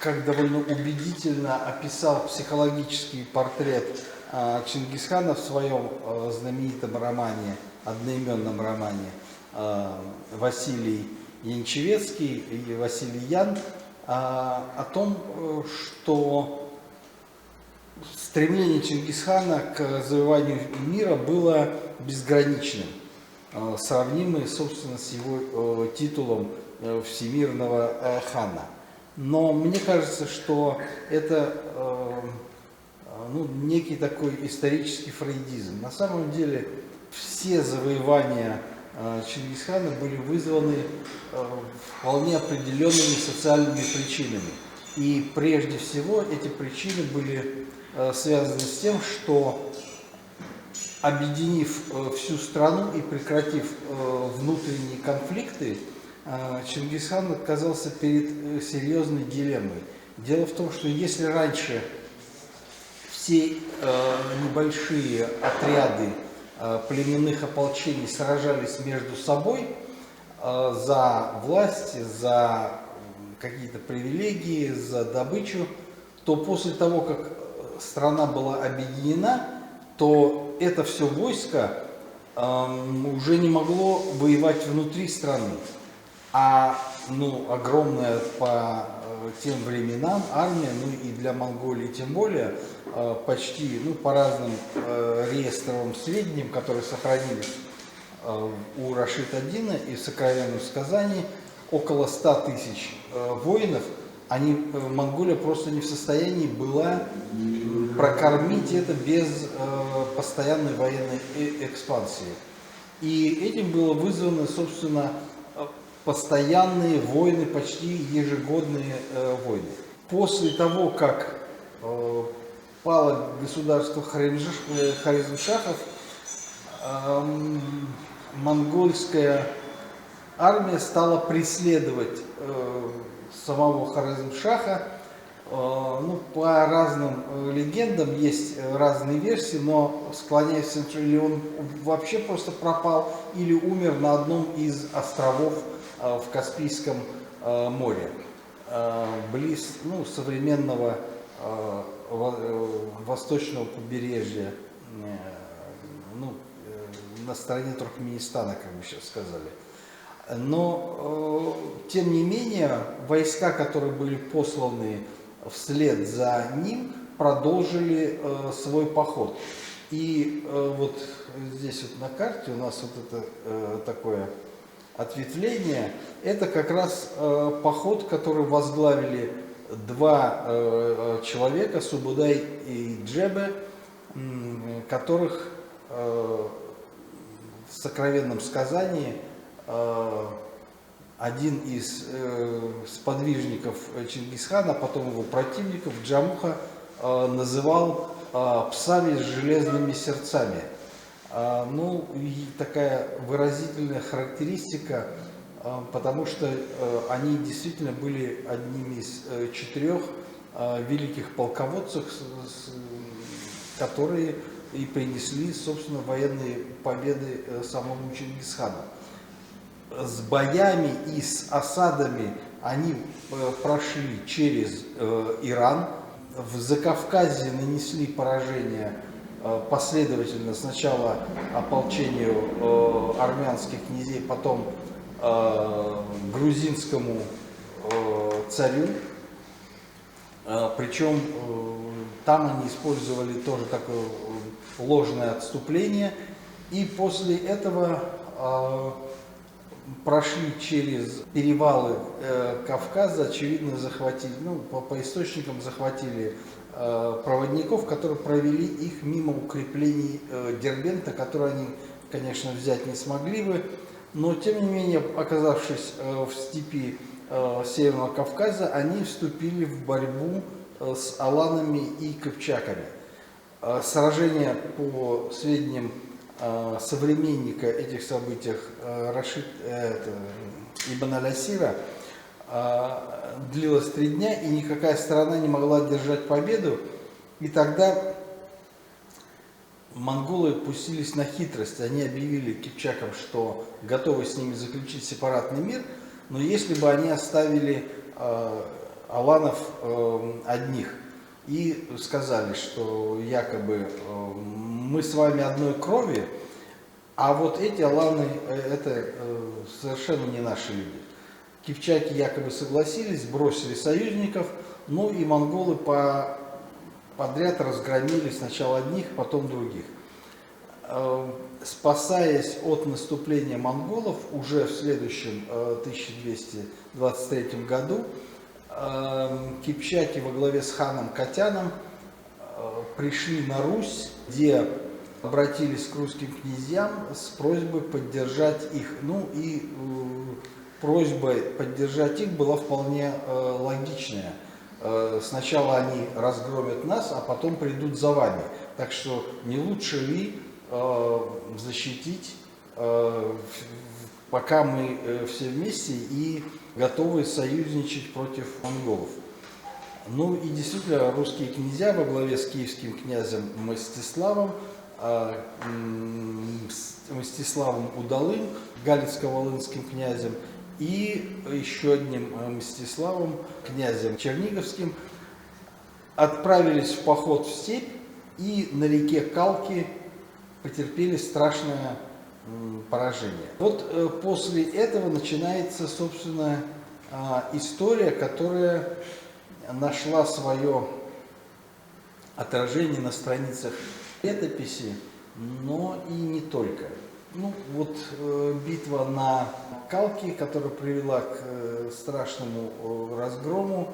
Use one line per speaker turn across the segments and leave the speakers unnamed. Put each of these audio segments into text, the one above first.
как довольно убедительно описал психологический портрет Чингисхана в своем знаменитом романе, одноименном романе Василий Янчевецкий или Василий Ян, о том, что стремление Чингисхана к завоеванию мира было безграничным, сравнимое, собственно, с его титулом всемирного хана. Но мне кажется, что это некий такой исторический фрейдизм. На самом деле все завоевания Чингисхана были вызваны вполне определенными социальными причинами. И прежде всего эти причины были связаны с тем, что, объединив всю страну и прекратив внутренние конфликты, Чингисхан оказался перед серьезной дилеммой. Дело в том, что если раньше все небольшие отряды племенных ополчений сражались между собой за власть, за какие-то привилегии, за добычу, то после того, как страна была объединена, то это все войско уже не могло воевать внутри страны. А огромная по тем временам армия, и для Монголии тем более, почти по разным реестровым сведениям, которые сохранились у Рашид-ад-Дина и в сокровенном сказании, около 100 тысяч воинов, Монголия просто не в состоянии была прокормить это без постоянной военной экспансии. И этим было вызвано, собственно, постоянные войны, почти ежегодные войны. После того, как пало государство Хорезмшахов, монгольская армия стала преследовать самого Хорезмшаха. По разным легендам есть разные версии, но склоняюсь к тому, что или он вообще просто пропал, или умер на одном из островов в Каспийском море, близ современного восточного побережья, на стороне Туркменистана, как мы сейчас сказали. Но, тем не менее, войска, которые были посланы вслед за ним, продолжили свой поход. И вот здесь вот на карте у нас вот это такое ответвление, это как раз поход, который возглавили два человека, Субудай и Джебе, которых в сокровенном сказании один из сподвижников Чингисхана, потом его противников, Джамуха, называл псами с железными сердцами. И такая выразительная характеристика, потому что они действительно были одними из 4 великих полководцев, которые и принесли, собственно, военные победы самому Чингисхану. С боями и с осадами они прошли через Иран, в Закавказье нанесли поражение последовательно сначала ополчению армянских князей, потом грузинскому царю. Причем там они использовали тоже такое ложное отступление. И после этого прошли через перевалы Кавказа, очевидно, захватили, по источникам захватили проводников, которые провели их мимо укреплений Дербента, которые они, конечно, взять не смогли бы, но, тем не менее, оказавшись в степи Северного Кавказа, они вступили в борьбу с аланами и кыпчаками. Сражение, по сведениям современника этих событий Рашид Ибн Аль-Асира, длилось 3 дня, и никакая сторона не могла одержать победу. И тогда монголы пустились на хитрость. Они объявили кипчакам, что готовы с ними заключить сепаратный мир, но если бы они оставили аланов одних. И сказали, что якобы мы с вами одной крови, а вот эти аланы это совершенно не наши люди. Кипчаки якобы согласились, бросили союзников, ну и монголы подряд разгромили сначала одних, потом других. Спасаясь от наступления монголов, уже в следующем 1223 году кипчаки во главе с ханом Катяном пришли на Русь, где обратились к русским князьям с просьбой поддержать их. Ну и просьба поддержать их была вполне логичная. Сначала они разгромят нас, а потом придут за вами. Так что не лучше ли защитить, пока мы все вместе и готовы союзничать против монголов. Ну и действительно, русские князья во главе с киевским князем Мстиславом Удалым, Галицко-Волынским князем и еще одним Мстиславом, князем Черниговским, отправились в поход в степь и на реке Калки потерпели страшное поражение. Вот после этого начинается, собственно, история, которая нашла свое отражение на страницах летописи, но и не только. Ну, вот битва на Калке, которая привела к страшному разгрому,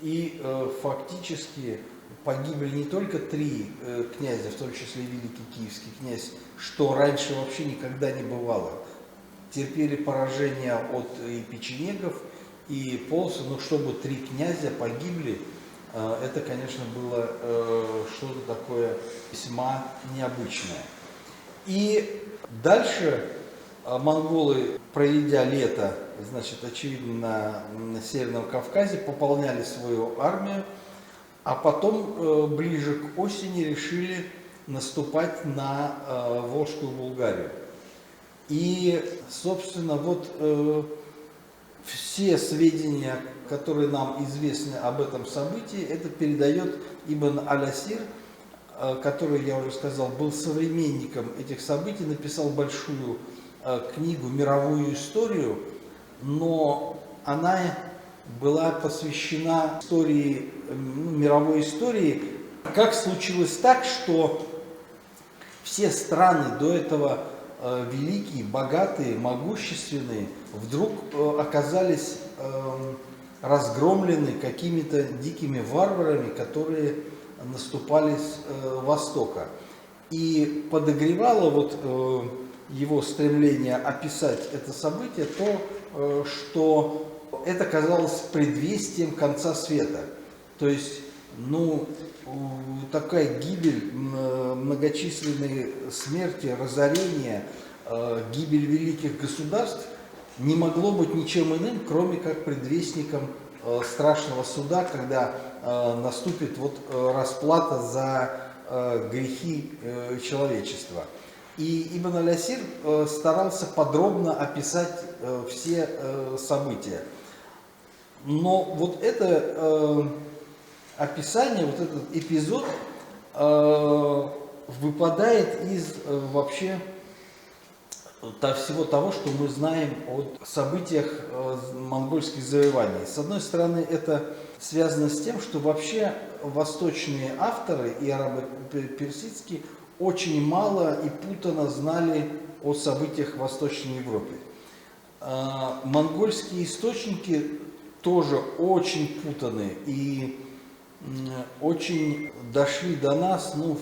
и фактически погибли не только 3 князя, в том числе великий киевский князь, что раньше вообще никогда не бывало. Терпели поражение от и печенегов, и полоса, но чтобы 3 князя погибли, это, конечно, было что-то такое весьма необычное. И дальше монголы, проведя лето, значит, очевидно, на Северном Кавказе, пополняли свою армию, а потом ближе к осени решили наступать на Волжскую Булгарию. И, собственно, вот все сведения, которые нам известны об этом событии, это передает Ибн Аль-Асир, который, я уже сказал, был современником этих событий, написал большую книгу «Мировую историю», но она была посвящена истории, мировой истории. Как случилось так, что все страны до этого великие, богатые, могущественные, вдруг оказались разгромлены какими-то дикими варварами, которые наступали с востока. И подогревало вот его стремление описать это событие то, что это казалось предвестием конца света. То есть, ну, такая гибель, многочисленные смерти, разорения, гибель великих государств не могло быть ничем иным, кроме как предвестником страшного суда, когда наступит вот расплата за грехи человечества. И Ибн Аль-Асир старался подробно описать все события. Но вот это описание, вот этот эпизод выпадает из вообще всего того, что мы знаем о событиях монгольских завоеваний. С одной стороны, это связано с тем, что вообще восточные авторы и арабо-персидские очень мало и путано знали о событиях в Восточной Европе. Монгольские источники тоже очень путаны и очень дошли до нас, ну,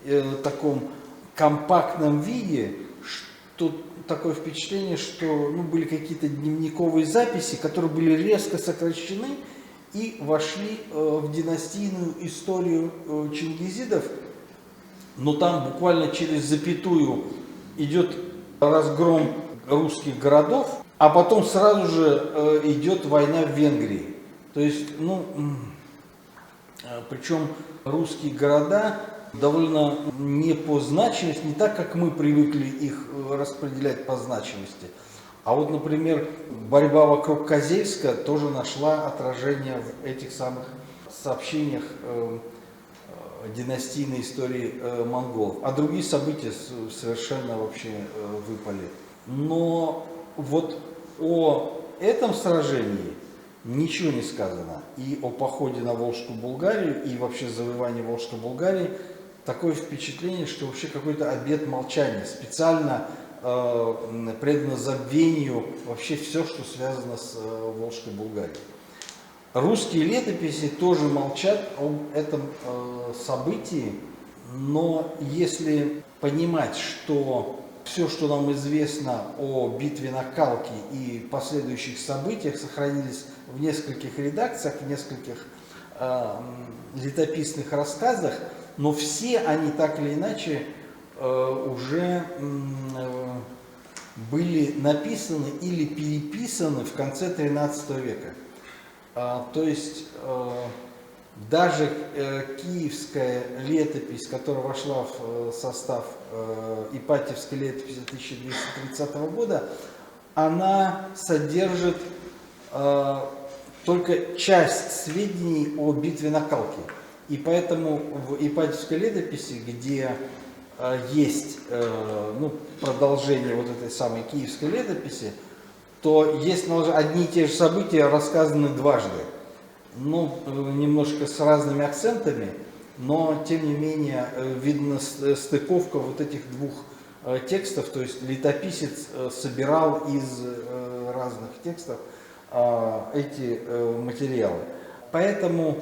в таком компактном виде, что такое впечатление, что были какие-то дневниковые записи, которые были резко сокращены и вошли в династийную историю чингизидов, но там буквально через запятую идет разгром русских городов, а потом сразу же идет война в Венгрии. То есть, причем русские города довольно не по значимости, не так, как мы привыкли их распределять по значимости, А вот, например, борьба вокруг Козельска тоже нашла отражение в этих самых сообщениях династийной истории монголов. А другие события совершенно вообще выпали. Но вот о этом сражении ничего не сказано. И о походе на Волжскую Булгарию, и вообще завоевании Волжской Булгарии такое впечатление, что вообще какой-то обет молчания, специально предано забвению вообще все, что связано с Волжской Булгарией. Русские летописи тоже молчат об этом событии, но если понимать, что все, что нам известно о битве на Калке и последующих событиях, сохранились в нескольких редакциях, в нескольких летописных рассказах, но все они так или иначе уже были написаны или переписаны в конце XIII века. То есть даже киевская летопись, которая вошла в состав Ипатьевской летописи 1230 года, она содержит только часть сведений о битве на Калке. И поэтому в Ипатьевской летописи, где есть продолжение вот этой самой киевской летописи, то есть одни и те же события рассказаны дважды. Немножко с разными акцентами, но тем не менее видна стыковка вот этих двух текстов, то есть летописец собирал из разных текстов эти материалы. Поэтому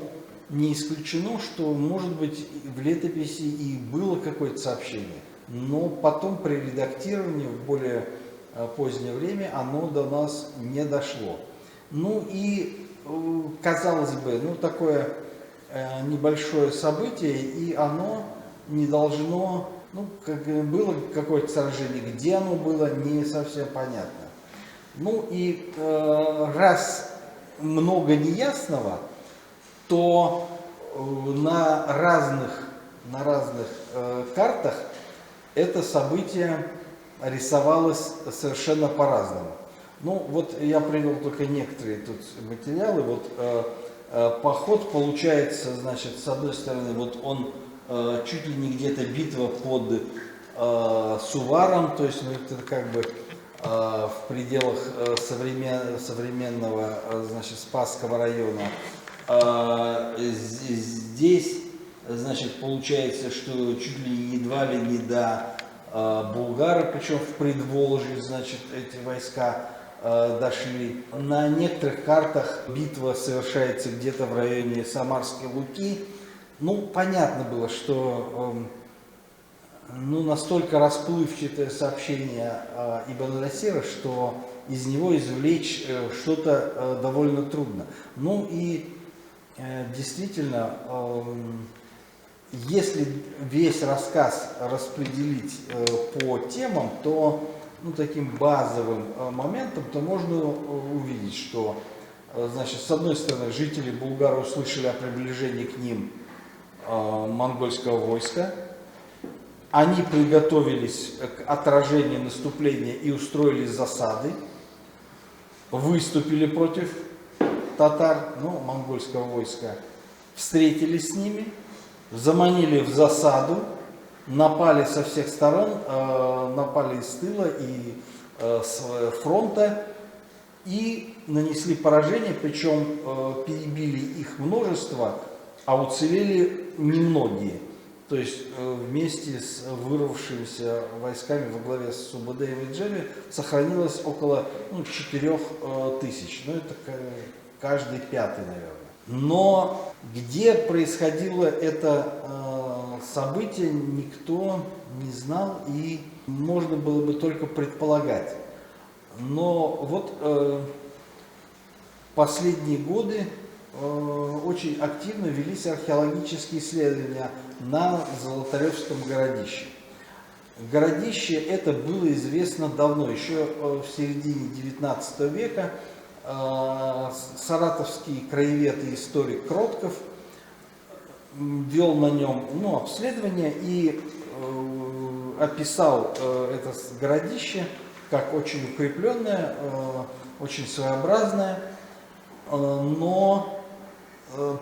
не исключено, что, может быть, в летописи и было какое-то сообщение, но потом при редактировании в более позднее время оно до нас не дошло. Казалось бы, такое небольшое событие, и оно не должно, было какое-то сражение, где оно было, не совсем понятно. Раз много неясного, то на разных картах это событие рисовалось совершенно по-разному. Я привел только некоторые тут материалы. Поход получается, значит, с одной стороны, он чуть ли не где-то битва под Суваром, то есть это как бы в пределах современного, значит, Спасского района. Здесь, значит, получается, что чуть ли едва ли не до Булгара, причем в Предволжье, значит, эти войска дошли. На некоторых картах битва совершается где-то в районе Самарской Луки. Понятно было, что настолько расплывчатое сообщение Ибн Насира, что из него извлечь что-то довольно трудно. Действительно, если весь рассказ распределить по темам, то таким базовым моментом, то можно увидеть, что, значит, с одной стороны, жители Булгара услышали о приближении к ним монгольского войска. Они приготовились к отражению наступления и устроили засады, выступили против татар, монгольского войска, встретились с ними, заманили в засаду, напали со всех сторон, напали из тыла и с фронта и нанесли поражение, причем перебили их множество, а уцелели немногие. То есть вместе с вырвавшимися войсками во главе с Субадеем и Джеми сохранилось около 4000. Это каждый пятый, наверное. Но где происходило это событие, никто не знал, и можно было бы только предполагать. Но последние годы очень активно велись археологические исследования на Золотаревском городище. Городище это было известно давно, еще в середине XIX века. Саратовский краевед и историк Кротков вел на нем обследование и описал это городище как очень укрепленная, очень своеобразная, но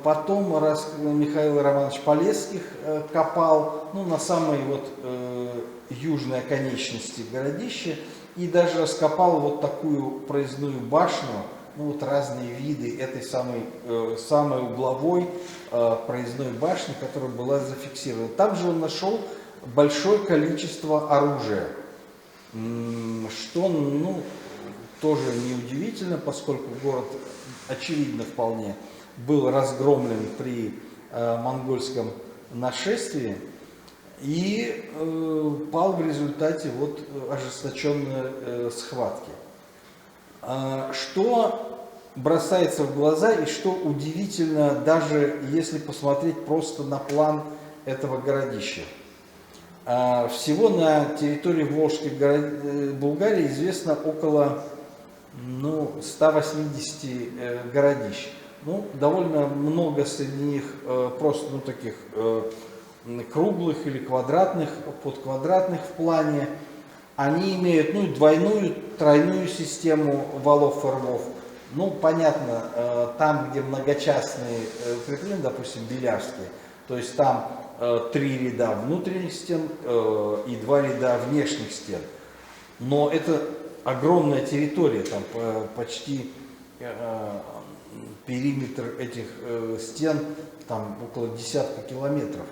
потом, раз Михаил Романович Полесских копал, ну, на самой вот южной оконечности городища, и даже раскопал вот такую проездную башню, ну, вот разные виды этой самой угловой проездной башни, которая была зафиксирована. Там же он нашел большое количество оружия, что, ну, тоже неудивительно, поскольку город, очевидно, вполне был разгромлен при монгольском нашествии и пал в результате вот ожесточенной схватки. Что бросается в глаза и что удивительно, даже если посмотреть просто на план этого городища. Всего на территории Волжской Булгарии известно около 180 городищ. Ну, довольно много среди них просто таких круглых или квадратных, подквадратных в плане. Они имеют двойную, тройную систему валов и рвов. Ну, понятно, там, где многочастные укрепления, допустим, Беляжские, то есть там 3 ряда внутренних стен и 2 ряда внешних стен. Но это огромная территория, там почти периметр этих стен там около десятка километров.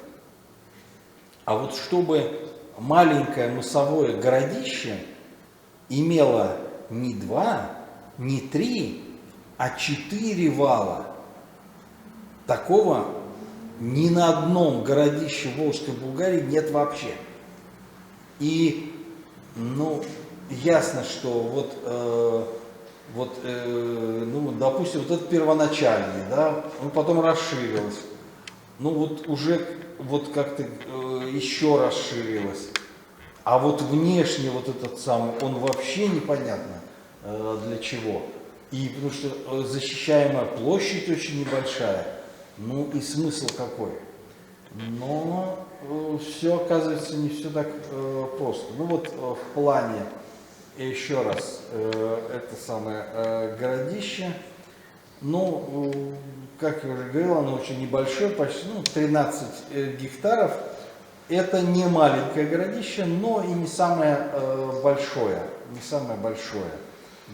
А вот чтобы маленькое мысовое городище имело не 2, не 3, а 4 вала, такого ни на одном городище Волжской Булгарии нет вообще. И, ясно, что допустим, вот это первоначальный, да, он потом расширился, уже как-то еще расширилось, а вот внешне вот этот самый, он вообще непонятно для чего, и потому что защищаемая площадь очень небольшая, и смысл какой, но все оказывается не все так просто. В плане, еще раз, это самое городище, как я уже говорил, оно очень небольшое, почти 13 гектаров. Это не маленькое городище, но и не самое большое,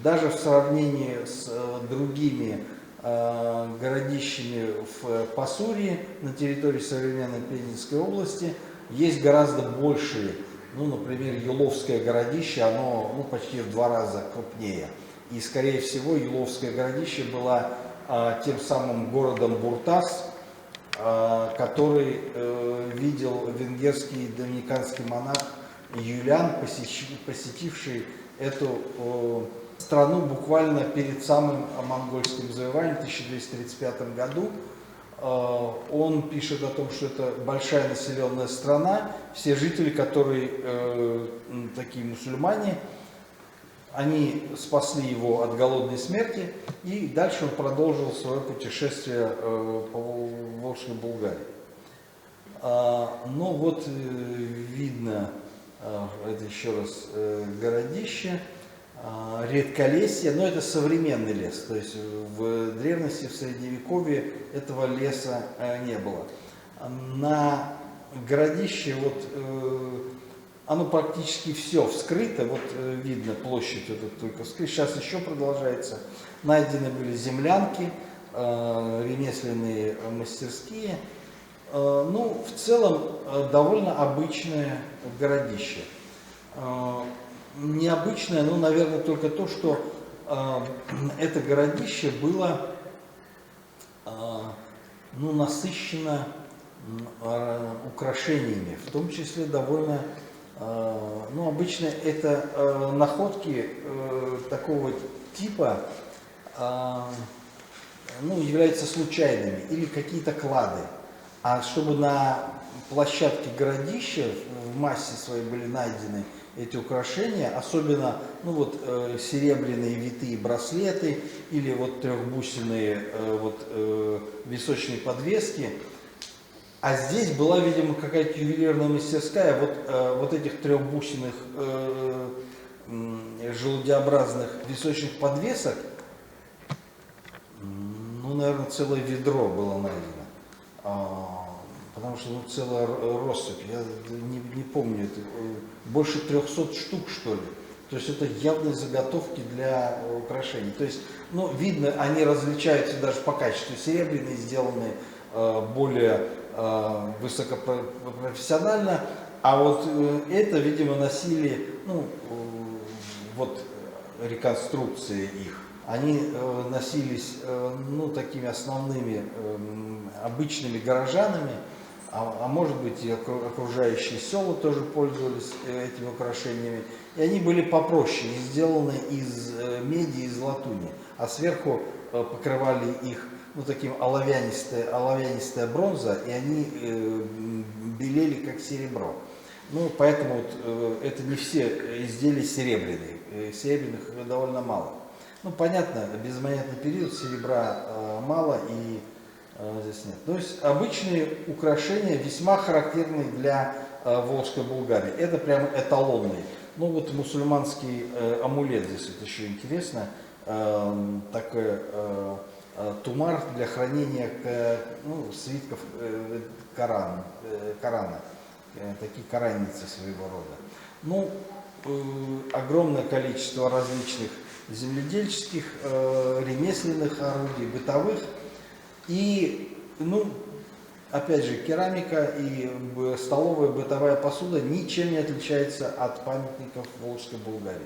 Даже в сравнении с другими городищами в Пасурии, на территории современной Пензенской области, есть гораздо большие. Например, Юловское городище, оно почти в 2 раза крупнее. И, скорее всего, Юловское городище было тем самым городом Буртас, который видел венгерский доминиканский монах Юлиан, посетивший эту страну буквально перед самым монгольским завоеванием в 1235 году. Он пишет о том, что это большая населенная страна, все жители, которые такие мусульмане, они спасли его от голодной смерти, и дальше он продолжил свое путешествие по Волжской Булгарии. Видно, это еще раз городище, редколесье, но это современный лес, то есть в древности, в средневековье этого леса не было. На городище оно практически все вскрыто, видно площадь только вскрыта, сейчас еще продолжается. Найдены были землянки, ремесленные мастерские. В целом довольно обычное городище. Необычное, наверное, только то, что это городище было насыщено украшениями, в том числе довольно, обычно это находки такого типа являются случайными или какие-то клады. А чтобы на площадке городища в массе своей были найдены эти украшения, особенно серебряные витые браслеты или трехбусинные височные подвески. А здесь была, видимо, какая-то ювелирная мастерская этих трехбусинных желудеобразных височных подвесок, ну, наверное, целое ведро было найдено. Потому что целая россыпь, я не помню, это больше 300 штук, что ли. То есть это явные заготовки для украшений. То есть, ну, видно, они различаются даже по качеству. Серебряные сделаны более высокопрофессионально, а вот это, видимо, носили, ну, вот реконструкции их. Они носились, ну, такими основными обычными горожанами, а может быть и окружающие села тоже пользовались этими украшениями. И они были попроще, сделаны из меди, из латуни, а сверху покрывали их, ну, таким оловянистая бронза, и они белели как серебро. Ну, поэтому вот, это не все изделия серебряные, серебряных довольно мало. Ну, понятно, безмонетный период, серебра мало и здесь нет. То есть обычные украшения, весьма характерные для Волжской Булгарии. Это прям эталонный. Ну вот мусульманский амулет здесь вот еще интересно. Такой тумар для хранения свитков Корана. Такие коранницы своего рода. Ну, огромное количество различных земледельческих, ремесленных орудий, бытовых. И, ну, опять же, керамика и столовая бытовая посуда ничем не отличается от памятников Волжской Булгарии.